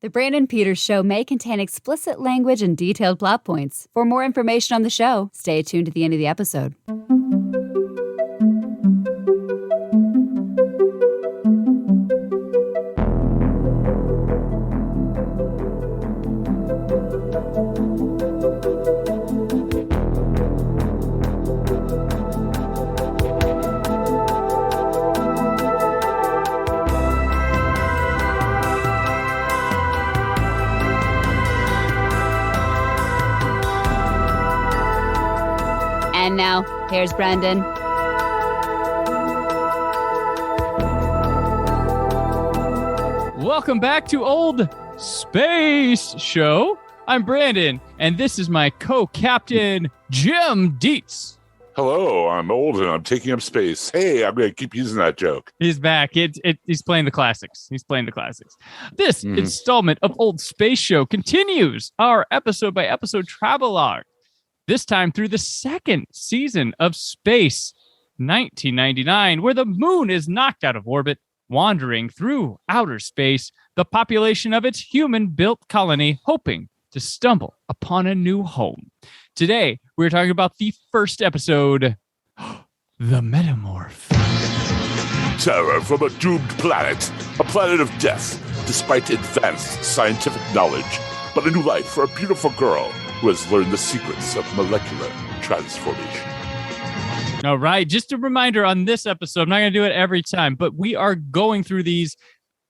The Brandon Peters Show may contain explicit language and detailed plot points. For more information on the show, stay tuned to the end of the episode. And now, here's Brandon. Welcome back to Old Space Show. I'm Brandon, and this is my co-captain, Jim Dietz. Hello, I'm old and I'm taking up space. Hey, I'm going to keep using that joke. He's back. He's playing the classics. This installment of Old Space Show continues our episode-by-episode travelogue. This time through the second season of Space 1999, where the moon is knocked out of orbit, wandering through outer space, the population of its human-built colony hoping to stumble upon a new home. Today, we're talking about the first episode, The Metamorph. Terror from a doomed planet, a planet of death, despite advanced scientific knowledge, but a new life for a beautiful girl who has learned the secrets of molecular transformation. All right, just a reminder on this episode, I'm not going to do it every time, but we are going through these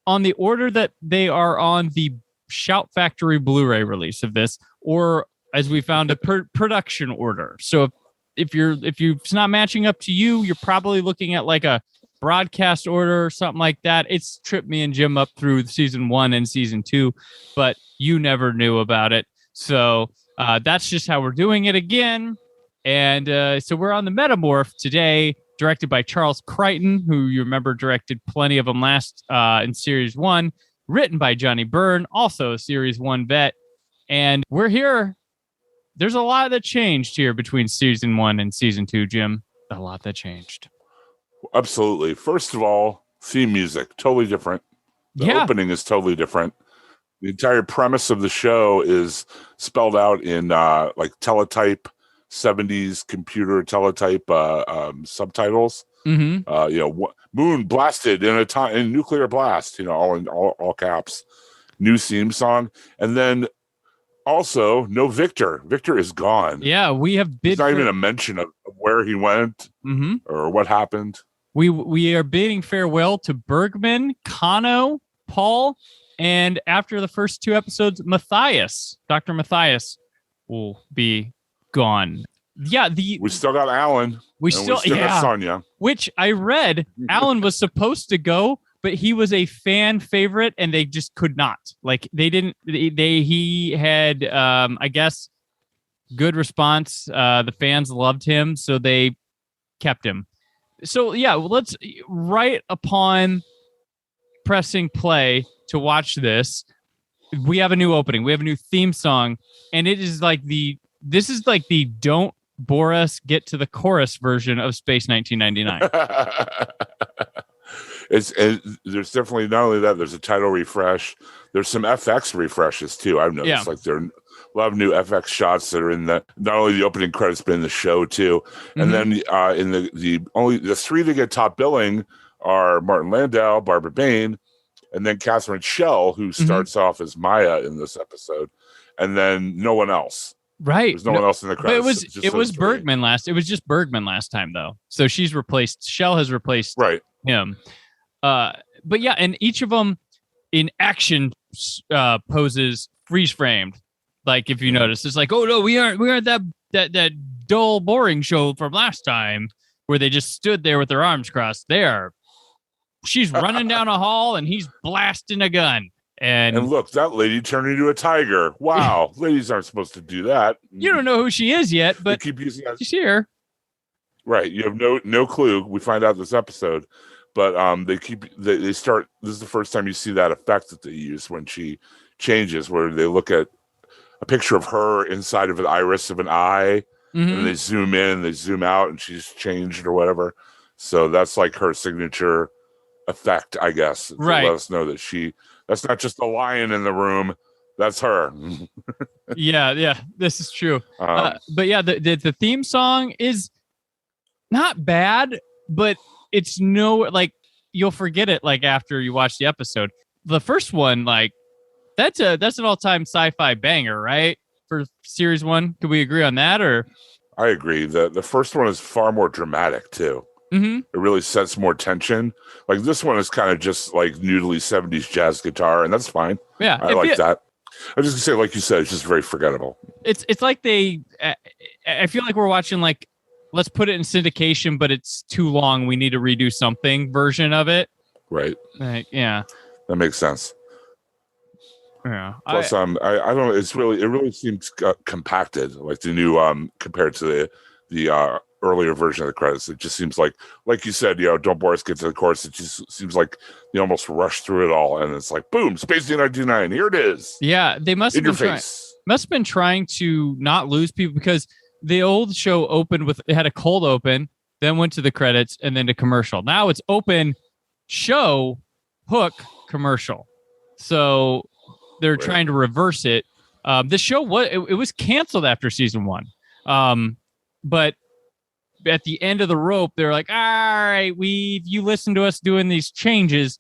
on the order that they are on the Shout Factory Blu-ray release of this, or as we found a production order. So if it's not matching up to you, you're probably looking at like a broadcast order or something like that. It's tripped me and Jim up through season 1 and season 2, but you never knew about it. So that's just how we're doing it again. And so we're on The Metamorph today, directed by Charles Crichton, who you remember directed plenty of them last in Series 1, written by Johnny Byrne, also a Series 1 vet. And we're here. There's a lot that changed here between Season 1 and Season 2, Jim. A lot that changed. Absolutely. First of all, theme music, totally different. The opening is totally different. The entire premise of the show is spelled out in like teletype, 70s computer teletype subtitles. Mm-hmm. Moon blasted in nuclear blast, all caps, new theme song. And then also no Victor. Victor is gone. Yeah, we have There's not even a mention of where he went or what happened. We are bidding farewell to Bergman, Kano, Paul, and after the first 2 episodes, Dr. Matthias will be gone. Yeah, we still got Alan. We still got Sonia. Which I read Alan was supposed to go, but he was a fan favorite and they just could not. Like he had I guess good response. The fans loved him, so they kept him. So yeah, let's right upon pressing play to watch this, we have a new opening. We have a new theme song, and it is like the Don't Bore Us, Get to the Chorus version of Space 1999. There's definitely not only that, there's a title refresh. There's some FX refreshes too. I've noticed like there are a lot of new FX shots that are in not only the opening credits, but in the show too. And then in the 3 that get top billing are Martin Landau, Barbara Bain, and then Catherine Schell, who starts off as Maya in this episode, and then no one else. Right. There's no one else in the credits. But it was Bergman last. It was just Bergman last time though. So she's replaced. Schell has replaced him. But yeah, and each of them in action poses freeze framed. Like if you notice, it's like, oh no, we aren't that dull, boring show from last time where they just stood there with their arms crossed. She's running down a hall and he's blasting a gun. And look, that lady turned into a tiger. Wow, ladies aren't supposed to do that. You don't know who she is yet, but keep using that. She's here. Right, you have no clue. We find out this episode, but they start. This is the first time you see that effect that they use when she changes, where they look at a picture of her inside of an iris of an eye, and they zoom in, they zoom out, and she's changed or whatever. So that's like her signature effect, I guess. To let us know that That's not just a lion in the room. That's her. Yeah, this is true. But yeah, the theme song is not bad, but it's you'll forget it like after you watch the episode. The first one, like that's an all-time sci-fi banger, right? For series 1, could we agree on that? Or I agree. The first one is far more dramatic too. Mm-hmm. It really sets more tension. Like this one is kind of just like noodly 70s jazz guitar, and that's fine. Yeah, I like that. I was just gonna say, like you said, it's just very forgettable. It's like I feel like we're watching like, let's put it in syndication, but it's too long. We need to redo something version of it. Right. Yeah. That makes sense. Yeah. Plus, I don't know. It really seems compacted, like the new compared to the earlier version of the credits. It just seems like you said, don't bore us, get to the chorus. It just seems like they almost rushed through it all, and it's like, boom, Space 1999, here it is. Yeah, they must have been trying to not lose people, because the old show opened it had a cold open, then went to the credits, and then to commercial. Now it's open, show, hook, commercial. So they're trying to reverse it. The show was canceled after season 1, but at the end of the rope, they're like, all right, you listen to us doing these changes,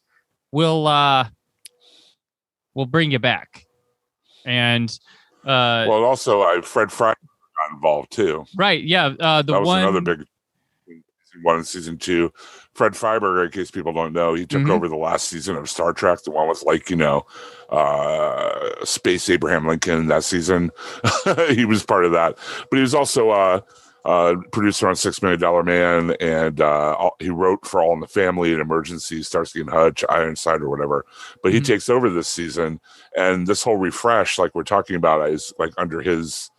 we'll bring you back. And also Fred Freiberger got involved too. Right. Yeah. That was another big season 1 and season 2. Fred Freiberger, in case people don't know, he took over the last season of Star Trek, the one with Space Abraham Lincoln that season. He was part of that, but he was also producer on $6 Million Man, and he wrote for All in the Family and Emergency, Starsky and Hutch, Ironside, or whatever. But he takes over this season, and this whole refresh, like we're talking about, is like under his,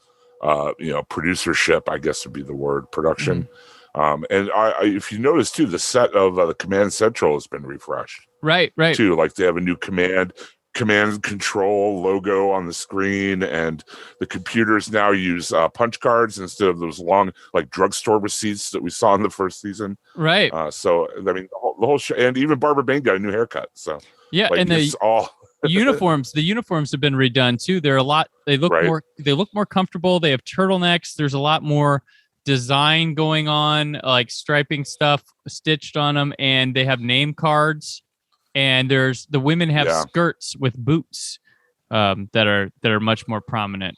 producership, I guess would be the word, production. And if you notice too, the set of the Command Central has been refreshed. Right. Too, like they have a new command control logo on the screen, and the computers now use punch cards instead of those long like drugstore receipts that we saw in the first season. Right. So I mean, the whole show, and even Barbara Bain got a new haircut. So yeah, and the uniforms have been redone too. They're a lot. They look more comfortable. They have turtlenecks. There's a lot more design going on, like striping stuff stitched on them, and they have name cards. And the women have skirts with boots that are much more prominent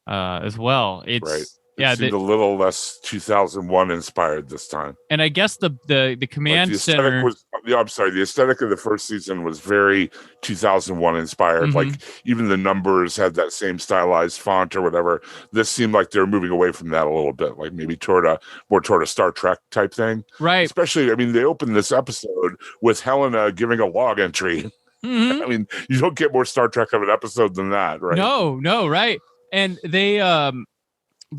as well. It's seemed a little less 2001 inspired this time. And I guess the command center the aesthetic of the first season was very 2001 inspired. Like even the numbers had that same stylized font or whatever. This seemed like they're moving away from that a little bit, like maybe more toward a Star Trek type thing. Right. Especially, I mean, they opened this episode with Helena giving a log entry. I mean, you don't get more Star Trek of an episode than that, right? No, right. And they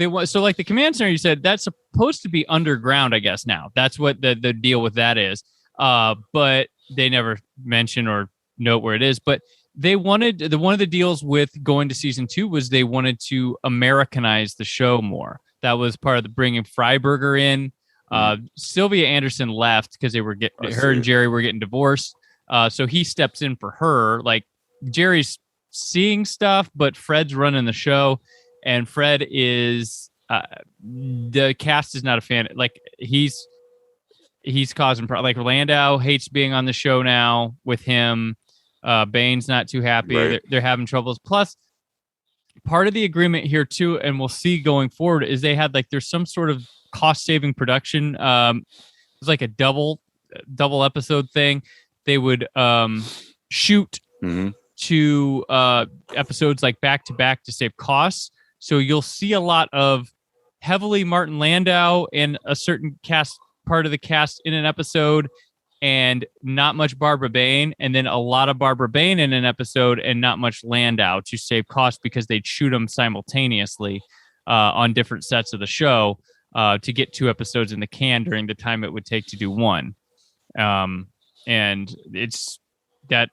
want, so like the command center, you said that's supposed to be underground, I guess. Now that's what the deal with that is. But they never mention or note where it is. But they wanted one of the deals with going to season 2 was they wanted to Americanize the show more. That was part of the bringing Freiberger in. Sylvia Anderson left because they were her and Jerry were getting divorced. So he steps in for her. Like Jerry's seeing stuff, but Fred's running the show. And Fred is the cast is not a fan. Like he's causing like Landau hates being on the show now with him. Bane's not too happy. Right. They're having troubles. Plus, part of the agreement here too, and we'll see going forward, is they had there's some sort of cost saving production. It was like a double episode thing. They would shoot 2 episodes like back to back to save costs. So you'll see a lot of heavily Martin Landau and a certain part of the cast in an episode, and not much Barbara Bain, and then a lot of Barbara Bain in an episode and not much Landau to save costs because they'd shoot them simultaneously on different sets of the show to get 2 episodes in the can during the time it would take to do 1. And it's that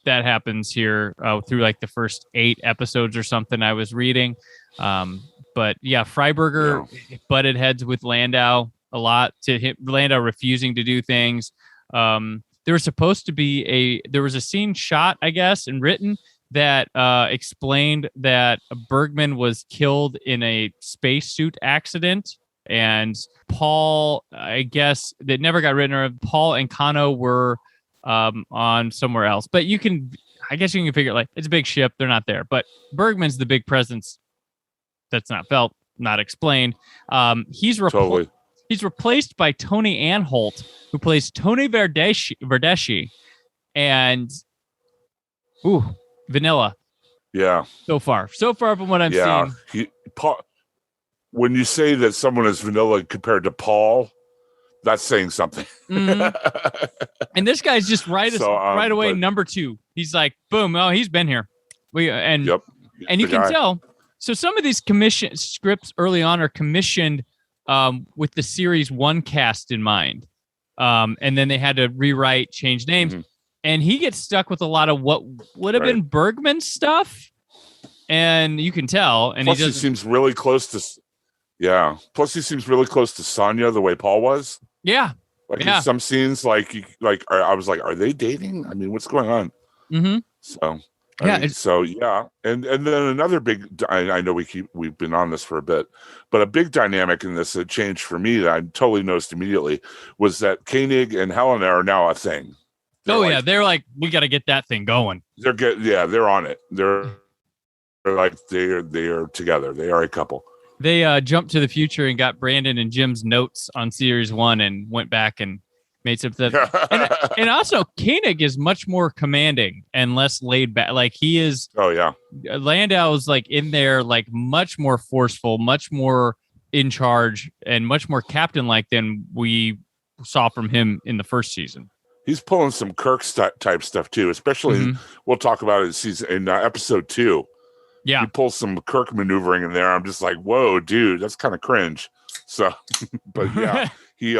happens here through like the first 8 episodes or something I was reading. But yeah, Freiberger butted heads with Landau a lot, to him, Landau refusing to do things. there was supposed to be there was a scene shot, I guess, and written that explained that Bergman was killed in a spacesuit accident. And Paul, I guess, that never got written, or Paul and Kano were on somewhere else. But I guess you can figure, like, it's a big ship. They're not there. But Bergman's the big presence that's not felt, not explained. He's replaced by Tony Anholt, who plays Tony Verdeschi. And, vanilla. Yeah. So far from what I'm seeing. When you say that someone is vanilla compared to Paul, that's saying something. Mm-hmm. And this guy's just right away number 2. He's like, boom, he's been here. And you can tell. So some of these commission scripts early on are commissioned with the series 1 cast in mind. And then they had to rewrite, change names. Mm-hmm. And he gets stuck with a lot of what would have been Bergman stuff. And you can tell. And Plus, he seems really close to... Yeah. Plus, he seems really close to Sonya, the way Paul was. Yeah. Like in some scenes, I was like, are they dating? I mean, what's going on? Mm-hmm. So, and then another big. I know we've been on this for a bit, but a big dynamic in this that changed for me that I totally noticed immediately was that Koenig and Helena are now a thing. They're like, we got to get that thing going. They're on it. They're like they are together. They are a couple. They jumped to the future and got Brandon and Jim's notes on series 1 and went back and made some stuff. and also, Koenig is much more commanding and less laid back. Like, he is. Oh yeah. Landau's like in there, like much more forceful, much more in charge, and much more captain-like than we saw from him in the first season. He's pulling some Kirk type stuff too, especially we'll talk about it in episode 2. Yeah, he pulls some Kirk maneuvering in there. I'm just like, whoa, dude, that's kind of cringe. So, but yeah, he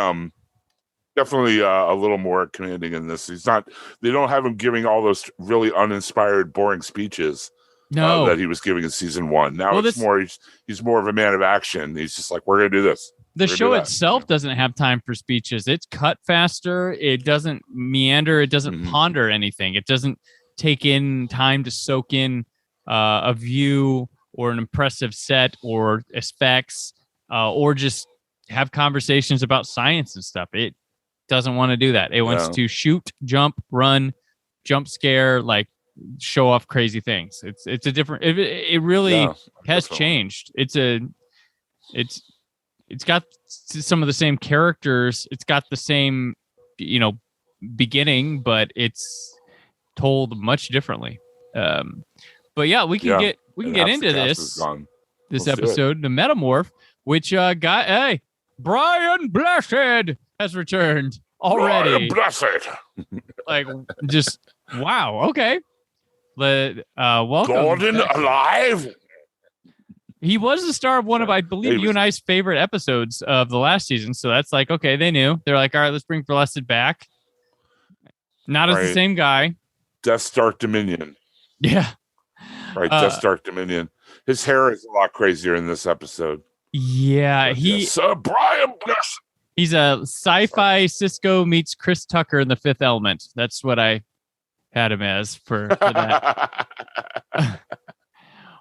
definitely a little more commanding in this. They don't have him giving all those really uninspired, boring speeches that he was giving in season 1. Now he's more of a man of action. He's just like, we're gonna do this. The show itself doesn't have time for speeches. It's cut faster. It doesn't meander. It doesn't ponder anything. It doesn't take in time to soak in a view or an impressive set or effects or just have conversations about science and stuff. It doesn't want to do that. It wants to shoot, jump, run, jump scare, like show off crazy things. It's a different. It really has changed. It's got some of the same characters. It's got the same, beginning, but it's told much differently. But yeah, we can get into this episode, the Metamorph, which Brian Blessed has returned already. Brian Blessed, like just wow. Okay, welcome. Gordon alive. He was the star of one of, I believe, you and I's favorite episodes of the last season. So that's like, okay, they knew. They're like, all right, let's bring Blessed back. Not as the same guy. Death Star Dominion. Yeah. Right, Death Star Dominion. His hair is a lot crazier in this episode. Yeah, Brian Blessed. He's a sci-fi Cisco meets Chris Tucker in The Fifth Element. That's what I had him as for that.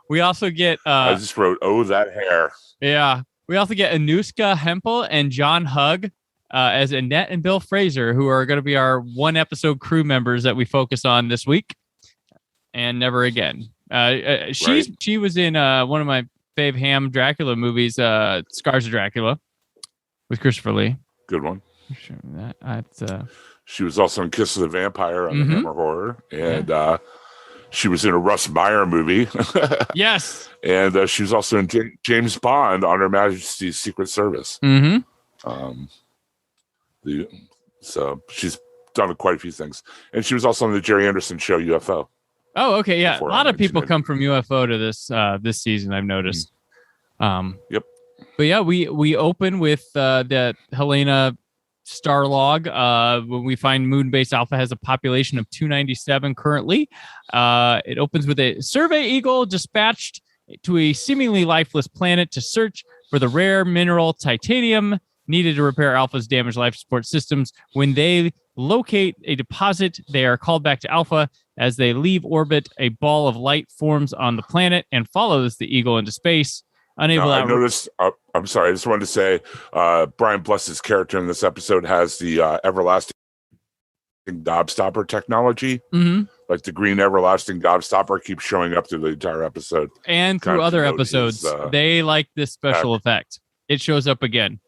We also get... I just wrote, that hair. Yeah. We also get Anuska Hempel and John Hugg as Annette and Bill Fraser, who are going to be our one-episode crew members that we focus on this week. And never again. She was in one of my fave Ham Dracula movies, Scars of Dracula, with Christopher Lee. Good one. She was also in Kiss of the Vampire on the Hammer Horror. And... she was in a Russ Meyer movie. Yes. And she was also in James Bond on Her Majesty's Secret Service. Mm-hmm. So she's done quite a few things. And she was also on the Jerry Anderson show, UFO. Oh, okay. Yeah. A lot of people come from UFO to this season, I've noticed. Yep. But yeah, we open with that Helena Starlog, when we find Moonbase Alpha has a population of 297 currently. It opens with a survey eagle dispatched to a seemingly lifeless planet to search for the rare mineral titanium needed to repair Alpha's damaged life support systems. When they locate a deposit. They are called back to Alpha. As they leave orbit, a ball of light forms on the planet and follows the Eagle into space. Unable I noticed, I'm sorry, I just wanted to say, Brian Bless's character in this episode has the everlasting gobstopper technology. Mm-hmm. Like the green everlasting gobstopper keeps showing up through the entire episode. And through other episodes. They like this special effect. It shows up again.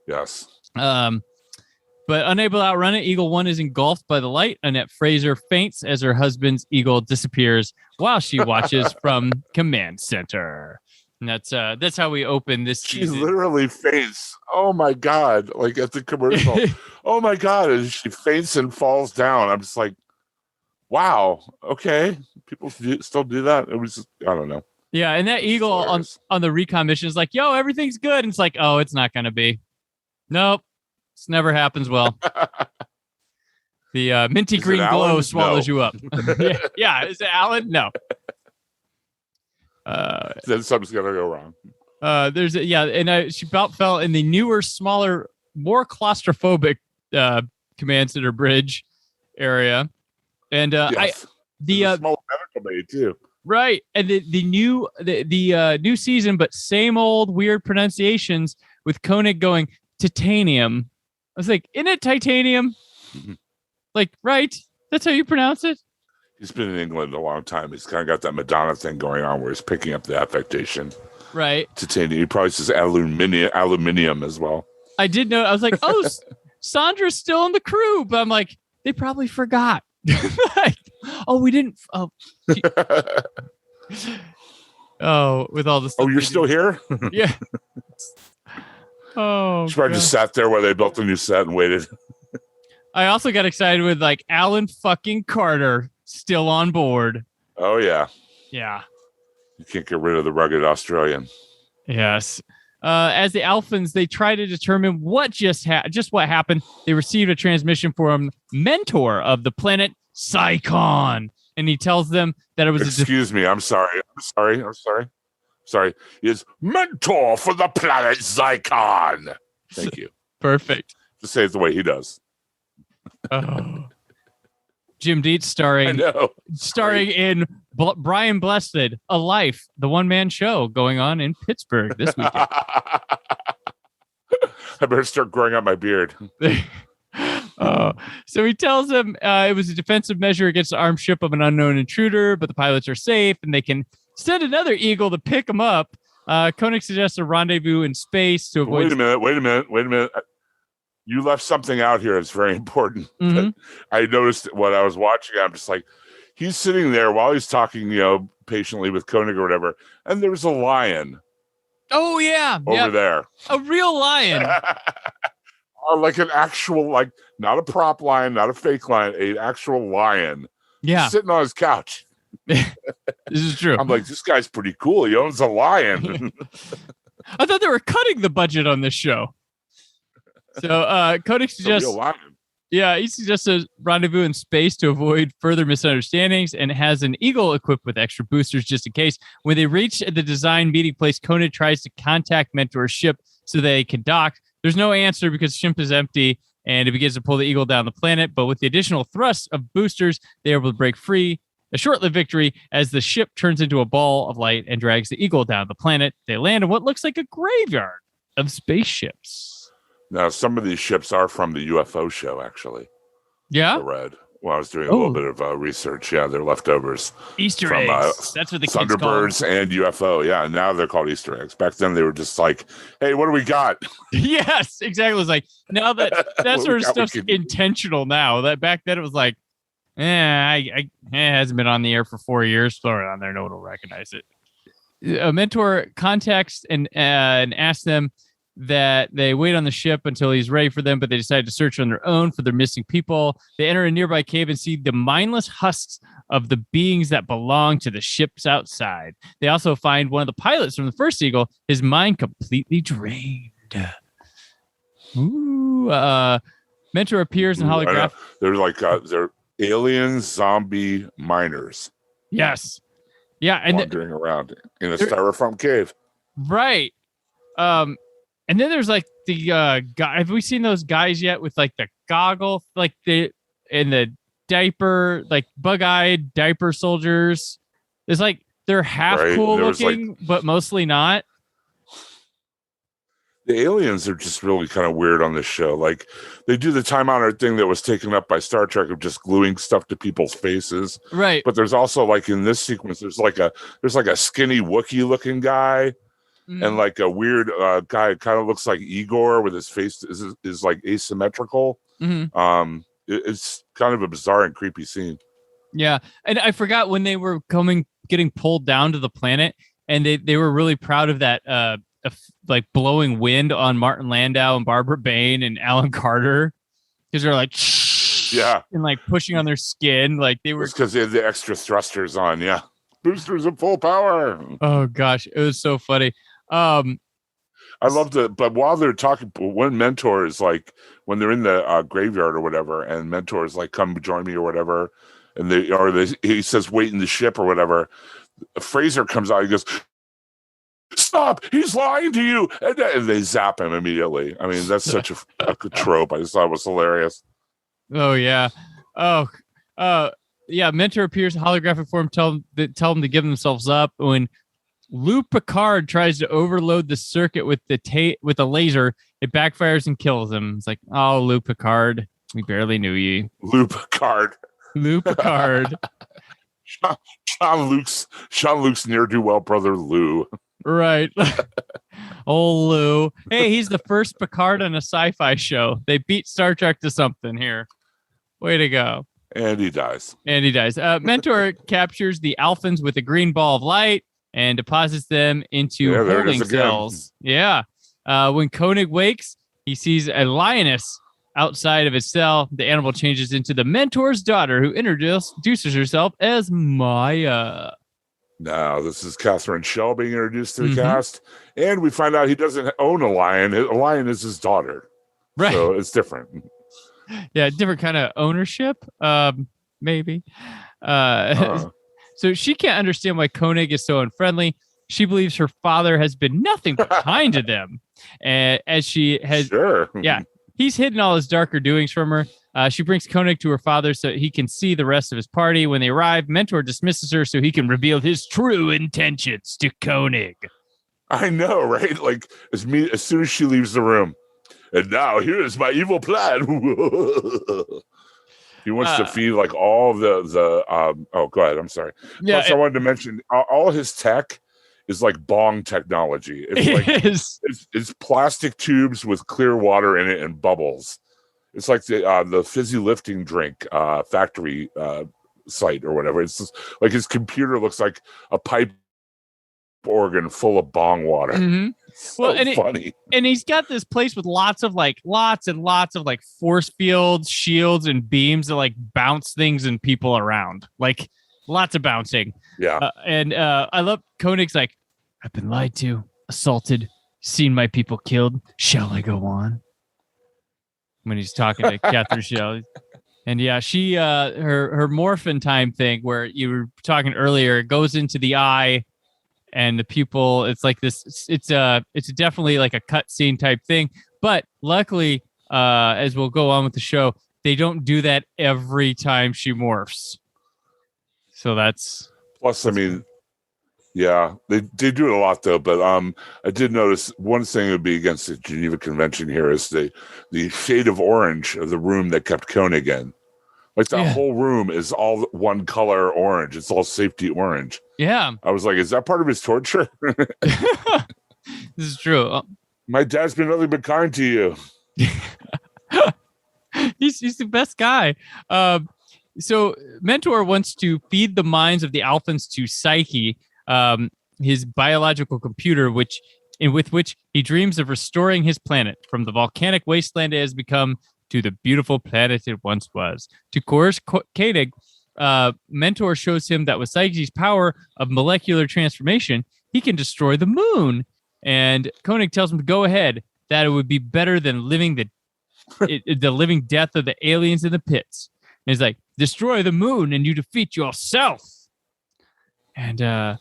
Yes. But unable to outrun it, Eagle 1 is engulfed by the light. Annette Fraser faints as her husband's Eagle disappears while she watches from Command Center. And that's how we open this season. She literally faints. Oh my God. Like at the commercial. Oh my God. And she faints and falls down. I'm just like, wow. Okay. People still do that. It was, I don't know. Yeah. And that Eagle on the recon mission is like, yo, everything's good. And it's like, oh, it's not going to be. Nope. This never happens well. The minty green glow swallows you up. Yeah. Is it Alan? No. Then something's gonna go wrong. She about fell in the newer, smaller, more claustrophobic Command Center bridge area, and yes. The small medical bay too. Right, and the new season, but same old weird pronunciations with Koenig going titanium. I was like, isn't it titanium? Like, right? That's how you pronounce it. He's been in England a long time. He's kind of got that Madonna thing going on where he's picking up the affectation. Right. Titanium. He probably says aluminium as well. I did know. I was like, oh, Sandra's still in the crew. But I'm like, they probably forgot. Like, oh, we didn't. Oh, with all the stuff. Oh, you're still here? Yeah. Oh, she probably just sat there while they built a new set and waited. I also got excited with like Alan fucking Carter still on board. Oh, yeah. Yeah. You can't get rid of the rugged Australian. Yes. As the Alphans, they try to determine what just what happened. They received a transmission from Mentor of the planet Psychon. And he tells them that it was Excuse me. I'm sorry. It's Mentor for the planet Psychon. Thank you. Perfect. Just say it the way he does. Oh. Jim Dietz starring in Brian Blessed, A Life, the one-man show going on in Pittsburgh this weekend. I better start growing out my beard. So he tells them it was a defensive measure against the armed ship of an unknown intruder, but the pilots are safe and they can send another Eagle to pick them up. Koenig suggests a rendezvous in space to avoid... Wait a minute. You left something out here that's very important. Mm-hmm. I noticed when I was watching, I'm just like, he's sitting there while he's talking, patiently with Koenig or whatever, and there's a lion. Oh, yeah. Over there. A real lion. Like an actual, like, not a prop lion, not a fake lion, an actual lion. Yeah. Sitting on his couch. This is true. I'm like, this guy's pretty cool. He owns a lion. I thought they were cutting the budget on this show. So Koenig suggests, he suggests a rendezvous in space to avoid further misunderstandings and has an Eagle equipped with extra boosters just in case. When they reach the design meeting place, Koenig tries to contact Mentor's ship so they can dock. There's no answer because the ship is empty and it begins to pull the Eagle down the planet. But with the additional thrust of boosters, they're able to break free. A short-lived victory as the ship turns into a ball of light and drags the Eagle down the planet. They land in what looks like a graveyard of spaceships. Now, some of these ships are from the UFO show, actually. Yeah? I read while I was doing a little bit of research. Yeah, they're leftovers. Easter eggs. That's what the kids call them. Thunderbirds and UFO. Yeah, now they're called Easter eggs. Back then, they were just like, hey, what do we got? Yes, exactly. It was like, now that sort of stuff's intentional now. That back then, it was like, it hasn't been on the air for 4 years. Throw it on there. No one will recognize it. A Mentor contacts and asks them that they wait on the ship until he's ready for them, but they decide to search on their own for their missing people. They enter a nearby cave and see the mindless husks of the beings that belong to the ships outside. They also find one of the pilots from the first Eagle, his mind completely drained. Mentor appears in holograph. They're like they're alien zombie miners. Yes. Yeah, and wandering around in a styrofoam cave. Right. And then there's like the guy. Have we seen those guys yet with like the goggle? Like they diaper, like bug-eyed diaper soldiers. It's like they're half cool looking, but mostly not. The aliens are just really kind of weird on this show. Like they do the time-honored thing that was taken up by Star Trek of just gluing stuff to people's faces. Right. But there's also like in this sequence, there's like a skinny Wookiee looking guy and like a weird guy kind of looks like Igor with his face is like asymmetrical. It's kind of a bizarre and creepy scene. Yeah. And I forgot when they were getting pulled down to the planet, and they were really proud of that like blowing wind on Martin Landau and Barbara Bain and Alan Carter, because they're like, yeah, and like pushing on their skin, like they were, because they had the extra thrusters on. Yeah, boosters at full power. Oh gosh, it was so funny. I loved it, but while they're talking, when Mentor is like, when they're in the graveyard or whatever, and Mentor is like, "Come join me" or whatever, and he says, "Wait in the ship" or whatever. Fraser comes out. He goes, "Stop! He's lying to you!" And they zap him immediately. I mean, that's such a trope. I just thought it was hilarious. Oh yeah. Yeah. Mentor appears in holographic form. Tell them to give themselves up. When Lou Picard tries to overload the circuit with with a laser, it backfires and kills him. It's like, oh, Lou Picard, we barely knew you. Lou Picard. Sean Luke's ne'er-do-well brother Lou. Right. Oh, Lou. Hey, he's the first Picard on a sci-fi show. They beat Star Trek to something here. Way to go. And he dies. Mentor captures the Alphans with a green ball of light and deposits them into holding cells. Yeah. When Koenig wakes, he sees a lioness outside of his cell. The animal changes into the Mentor's daughter, who introduces herself as Maya. Now, this is Catherine Shell being introduced to the cast, and we find out he doesn't own a lion. A lion is his daughter. Right. So it's different. Yeah, different kind of ownership, maybe. So she can't understand why Koenig is so unfriendly. She believes her father has been nothing but kind to them. As she has... Sure. Yeah. He's hidden all his darker doings from her. She brings Koenig to her father so he can see the rest of his party. When they arrive, Mentor dismisses her so he can reveal his true intentions to Koenig. I know, right? Like, as soon as she leaves the room, and now here is my evil plan. He wants to feed like all the oh, go ahead. I'm sorry. Yeah, Plus, I wanted to mention all his tech is like bong technology. It's plastic tubes with clear water in it and bubbles. It's like the fizzy lifting drink factory site or whatever. It's just, like his computer looks like a pipe organ full of bong water. So funny. And he's got this place with lots and lots of like force fields, shields, and beams that like bounce things and people around. Like lots of bouncing. Yeah. And I love Koenig's like, I've been lied to, assaulted, seen my people killed. Shall I go on? When he's talking to Catherine Shell. And yeah, she her morphin time thing where you were talking earlier goes into the eye and the pupil. It's like this. It's definitely like a cutscene type thing. But luckily, as we'll go on with the show, they don't do that every time she morphs. So that's plus. I mean, yeah, they do it a lot though. But I did notice one thing would be against the Geneva Convention here is the shade of orange of the room that kept Koenig in. Like that whole room is all one color orange. It's all safety orange. Yeah. I was like, is that part of his torture? This is true. My dad's been nothing but kind to you. He's the best guy. So Mentor wants to feed the minds of the Alphans to Psyche, his biological computer, with which he dreams of restoring his planet from the volcanic wasteland it has become to the beautiful planet it once was. To coerce Koenig, Mentor shows him that with Psyche's power of molecular transformation, he can destroy the moon. And Koenig tells him to go ahead, that it would be better than living the living death of the aliens in the pits. And he's like, destroy the moon and you defeat yourself. And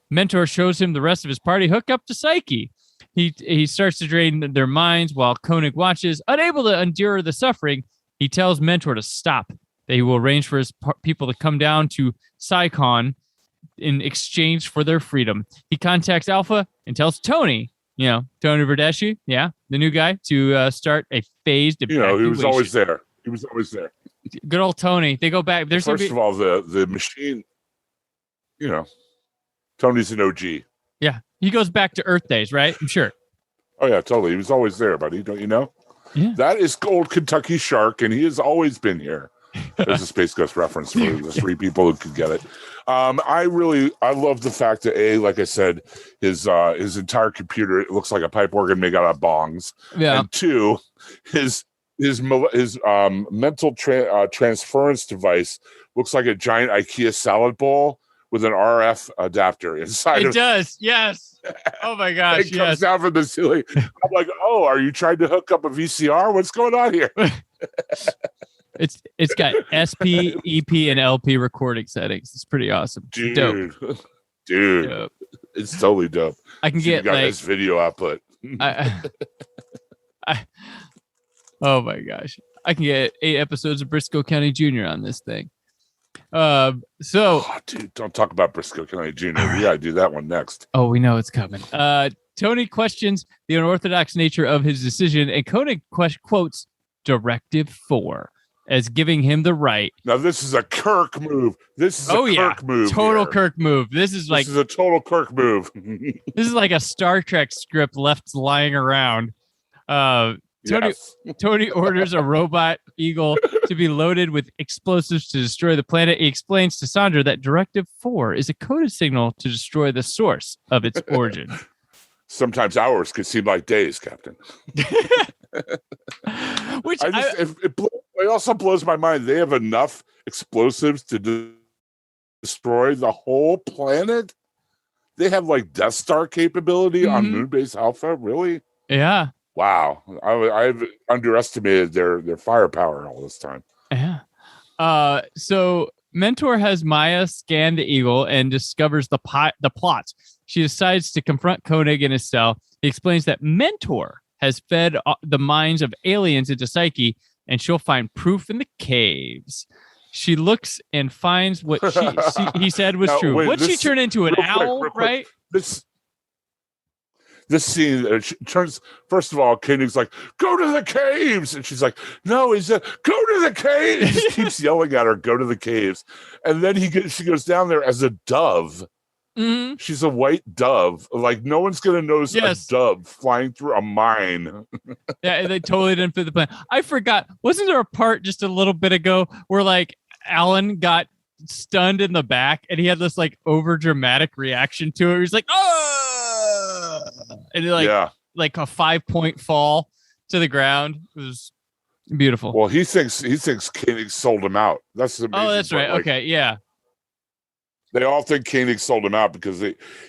Mentor shows him the rest of his party hook up to Psyche. He starts to drain their minds while Koenig watches. Unable to endure the suffering, he tells Mentor to stop. They will arrange for his people to come down to Psycon in exchange for their freedom. He contacts Alpha and tells Tony, Tony Verdeschi, the new guy, to start a phased evacuation. He was always there. Good old Tony. They go back. First of all, the machine, Tony's an OG. Yeah. He goes back to Earth days, right? I'm sure. Oh, yeah, totally. He was always there, buddy. Don't you know? Yeah. That is old Kentucky Shark, and he has always been here. There's a Space Ghost reference for the three people who could get it. I love the fact that, like I said, his entire computer, it looks like a pipe organ made out of bongs. Yeah. And two, his mental transference device looks like a giant IKEA salad bowl with an RF adapter inside. It does. Yes. Oh my gosh. It comes down from the ceiling. I'm like, oh, are you trying to hook up a VCR? What's going on here? It's got SP, EP, and LP recording settings. It's pretty awesome. Dude. Dope. It's totally dope. I can get this video output. Oh my gosh. I can get 8 episodes of Briscoe County Jr. on this thing. Dude, don't talk about Briscoe County Jr. We gotta do that one next. Oh, we know it's coming. Tony questions the unorthodox nature of his decision, and Koenig quotes Directive 4 as giving him the right. Now, this is a Kirk move. Kirk move. Total here. Kirk move. This is a total Kirk move. This is like a Star Trek script left lying around. Tony orders a robot eagle to be loaded with explosives to destroy the planet. He explains to Sandra that Directive 4 is a coded signal to destroy the source of its origin. Sometimes hours could seem like days, Captain. Which it also blows my mind. They have enough explosives to destroy the whole planet. They have like Death Star capability on Moonbase Alpha. Really? Yeah. Wow. I've underestimated their firepower all this time. Yeah. So Mentor has Maya scan the eagle and discovers the plot. She decides to confront Koenig in his cell. He explains that Mentor has fed the minds of aliens into Psyche, and she'll find proof in the caves. She looks and finds what he said was true. What'd she turn into, an owl, right? This scene turns. First of all, Koenig's like, "Go to the caves," and she's like, "No, he said, go to the caves." He just keeps yelling at her, "Go to the caves," and then she goes down there as a dove. Mm-hmm. She's a white dove. Like, no one's gonna notice a dove flying through a mine. Yeah, they totally didn't fit the plan. I forgot. Wasn't there a part just a little bit ago where like Alan got stunned in the back and he had this like over dramatic reaction to it? He's like, "Oh!" And like a 5-point fall to the ground. It was beautiful. Well, he thinks Koenig sold him out. That's the amazing that's part. right. Like, okay, yeah. They all think Koenig sold him out because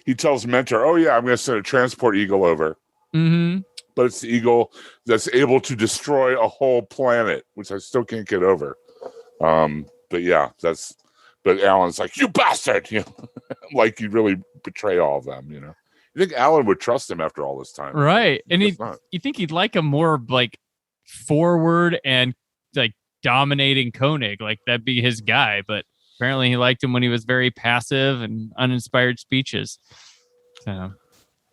he tells Mentor, "Oh yeah, I'm going to send a transport eagle over." Mm-hmm. But it's the eagle that's able to destroy a whole planet, which I still can't get over. But yeah, but Alan's like, "You bastard!" Like you really betray all of them. You think Alan would trust him after all this time, right? And you think he'd like a more like forward and like dominating Koenig, like that'd be his guy, but apparently he liked him when he was very passive and uninspired speeches. So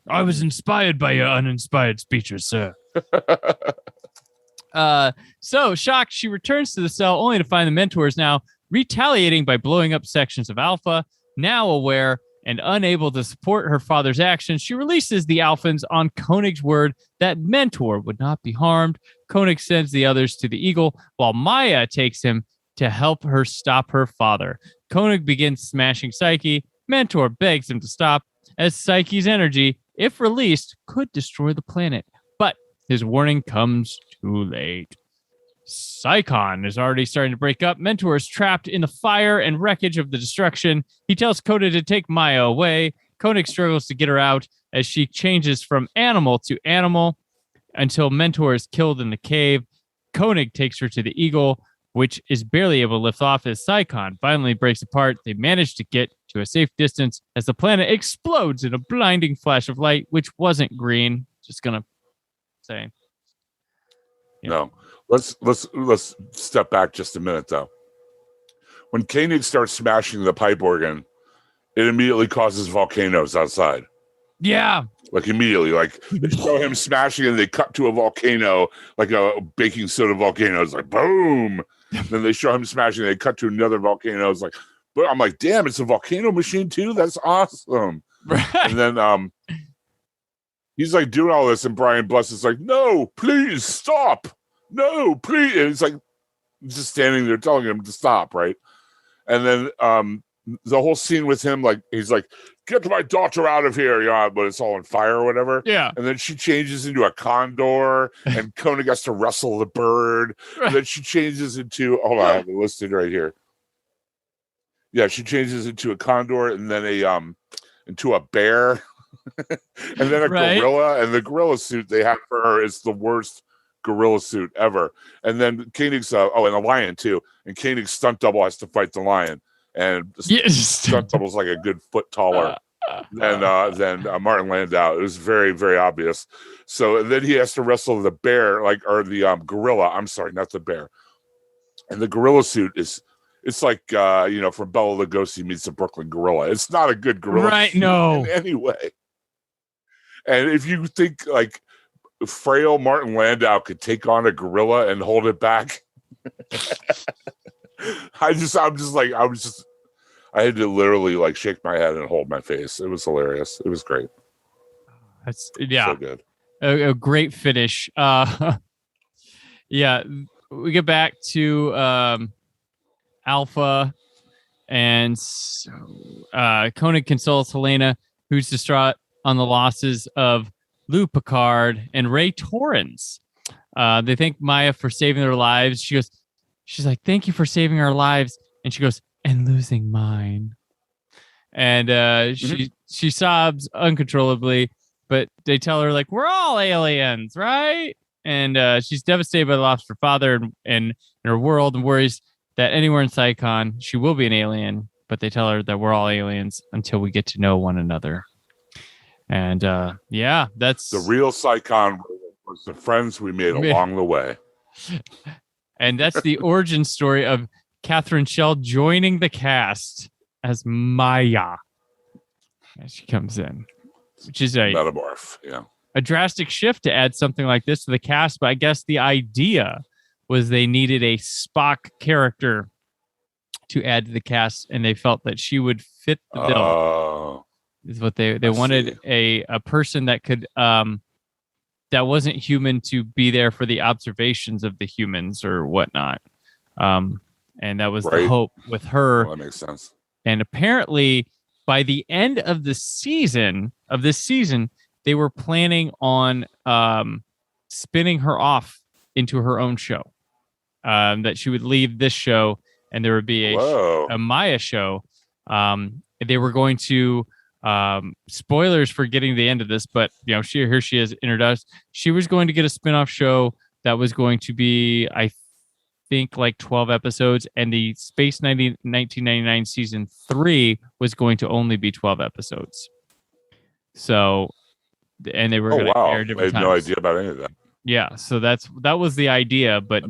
I was inspired by your uninspired speeches, sir. So shocked, she returns to the cell only to find the Mentors now retaliating by blowing up sections of Alpha. Now aware and unable to support her father's actions, she releases the Alphans on Koenig's word that Mentor would not be harmed. Koenig sends the others to the Eagle, while Maya takes him to help her stop her father. Koenig begins smashing Psyche. Mentor begs him to stop, as Psyche's energy, if released, could destroy the planet. But his warning comes too late. Psycon is already starting to break up. Mentor is trapped in the fire and wreckage of the destruction. He tells Koenig to take Maya away. Koenig struggles to get her out as she changes from animal to animal until Mentor is killed in the cave. Koenig takes her to the Eagle, which is barely able to lift off as Psycon finally breaks apart. They manage to get to a safe distance as the planet explodes in a blinding flash of light, which wasn't green. Just gonna say. No. Let's step back just a minute, though. when Koenig starts smashing the pipe organ, it immediately causes volcanoes outside. Yeah. Like immediately, like they show him smashing and they cut to a volcano, like a baking soda volcano. It's like boom. Then they show him smashing, they cut to another volcano. It's like, but I'm like, damn, it's a volcano machine too. That's awesome. Right. And then he's like doing all this, and Brian Bless is like, no, please stop. No, please. And it's like just standing there telling him to stop, right? And then the whole scene with him, like he's like, get my daughter out of here, yeah, but it's all on fire or whatever. Yeah. And then she changes into a condor, and Koenig has to wrestle the bird. Right. And then she changes into, hold on, I have it listed right here. Yeah, she changes into a condor, and then into a bear, and then a gorilla. And the gorilla suit they have for her is the worst gorilla suit ever. And then Koenig's and a lion too. And Koenig's stunt double has to fight the lion. And stunt double's like a good foot taller than Martin Landau. It was very, very obvious. So then he has to wrestle the bear, or the gorilla. I'm sorry, not the bear. And the gorilla suit it's like from Bela Lugosi meets the Brooklyn Gorilla. It's not a good gorilla, right? No, in any way. And if you think like frail Martin Landau could take on a gorilla and hold it back. I had to literally like shake my head and hold my face. It was hilarious. It was great. That's so good. A great finish. Yeah, we get back to Alpha, and Koenig consoles Helena, who's distraught on the losses of Lou Picard and Ray Torrens. They thank Maya for saving their lives. She's like, thank you for saving our lives. And she goes, and losing mine. And she sobs uncontrollably, but they tell her, like, we're all aliens, right? And she's devastated by the loss of her father and her world, and worries that anywhere in Psychon, she will be an alien. But they tell her that we're all aliens until we get to know one another. And that's the real Psychon was the friends we made along the way. And that's the origin story of Catherine Schell joining the cast as Maya as she comes in, which is a Metamorph, a drastic shift to add something like this to the cast. But I guess the idea was they needed a Spock character to add to the cast, and they felt that she would fit the bill. Is what they wanted a person that could that wasn't human to be there for the observations of the humans or whatnot. And that was the hope with her. Well, that makes sense. And apparently by the end of this season, they were planning on spinning her off into her own show. That she would leave this show and there would be a Maya show. They were going to spoilers for getting the end of this, but here she is introduced. She was going to get a spin-off show that was going to be, I think, like 12 episodes, and the Space 1999 season 3 was going to only be 12 episodes. So, and they were going to air different times. I had no idea about any of that. Yeah, so that was the idea, but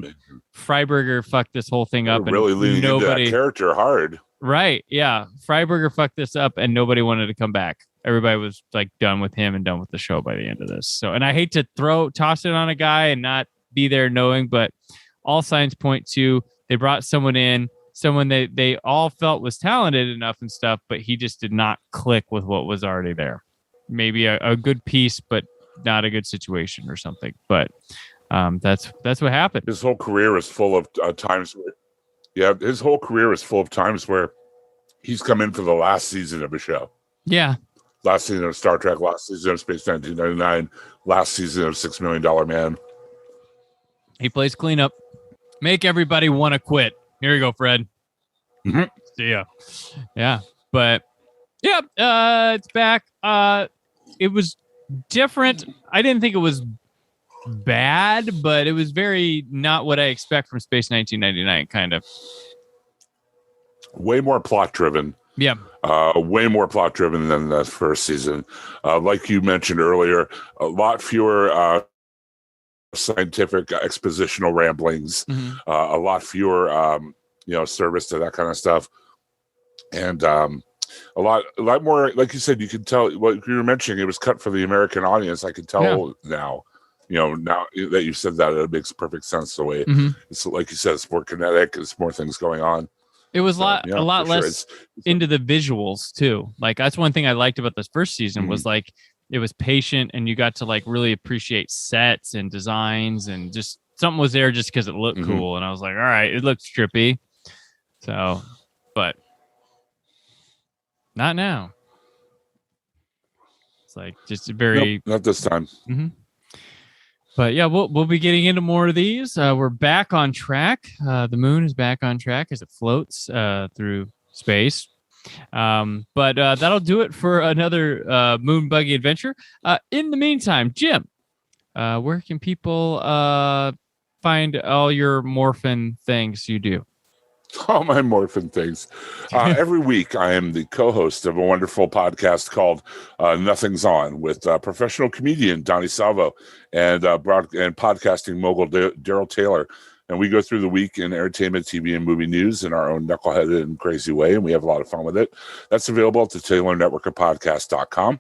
Freiberger fucked this whole thing up. Really leaning into that character hard. Right, yeah. Freiberger fucked this up, and nobody wanted to come back. Everybody was like done with him and done with the show by the end of this. So, and I hate to toss it on a guy and not be there knowing, but all signs point to they brought someone they all felt was talented enough and stuff, but he just did not click with what was already there. Maybe a good piece, but not a good situation or something. But that's what happened. His whole career is full of times where, his whole career is full of times where he's come in for the last season of a show. Yeah. Last season of Star Trek, last season of Space 1999, last season of $6 Million Man. He plays cleanup. Make everybody want to quit. Here you go, Fred. Mm-hmm. See ya. Yeah. But, it's back. It was different. I didn't think it was bad, but it was very not what I expect from Space 1999, kind of. Way more plot driven. Yeah. Way more plot driven than the first season. Like you mentioned earlier, a lot fewer scientific expositional ramblings, a lot fewer service to that kind of stuff. And a lot more, like you said, you can tell what you were mentioning. It was cut for the American audience. I can tell now. Now that you said that, it makes perfect sense. The way it's, like you said, it's more kinetic. There's more things going on. It was a lot less into the visuals too. Like that's one thing I liked about this first season was like it was patient, and you got to like really appreciate sets and designs, and just something was there just because it looked cool. And I was like, all right, it looks trippy. So, but not now. It's like just very not this time. But yeah, we'll be getting into more of these. We're back on track. The moon is back on track as it floats through space. But that'll do it for another moon buggy adventure. In the meantime, Jim, where can people find all your morphin things you do? All my morphin things. Every week, I am the co-host of a wonderful podcast called Nothing's On with professional comedian Donnie Salvo and podcasting mogul Daryl Taylor. And we go through the week in entertainment, TV, and movie news in our own knuckleheaded and crazy way, and we have a lot of fun with it. That's available at the Taylor Network of Podcast.com.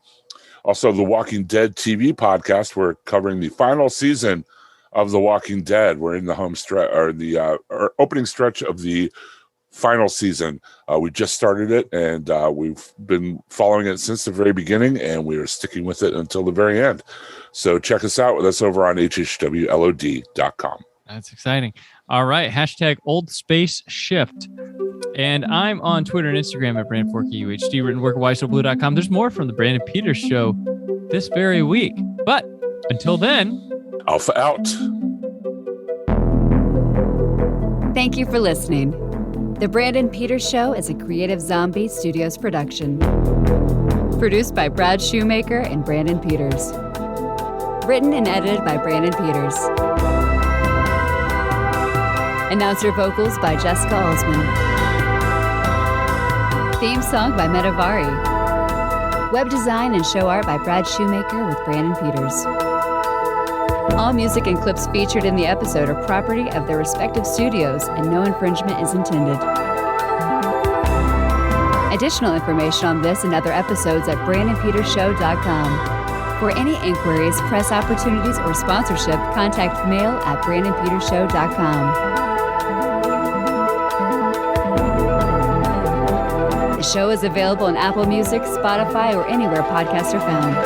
Also, the Walking Dead TV podcast. We're covering the final season of The Walking Dead. We're in the home stretch, or the opening stretch of the final season. We just started it, and we've been following it since the very beginning, and we are sticking with it until the very end. So check us out. That's over on hhwlod.com. That's exciting. All right. # Old Space Shift. And I'm on Twitter and Instagram at BrandForkyUHD, written work at WhySoBlue.com. There's more from the Brandon Peters Show this very week. But until then, Alpha out. Thank you for listening. The Brandon Peters Show is a Creative Zombie Studios production. Produced by Brad Shoemaker and Brandon Peters. Written and edited by Brandon Peters. Announcer vocals by Jessica Alsman. Theme song by Metavari. Web design and show art by Brad Shoemaker with Brandon Peters. All music and clips featured in the episode are property of their respective studios, and no infringement is intended. Additional information on this and other episodes at BrandonPetersShow.com. For any inquiries, press opportunities, or sponsorship, contact mail at BrandonPetersShow.com. The show is available on Apple Music, Spotify, or anywhere podcasts are found.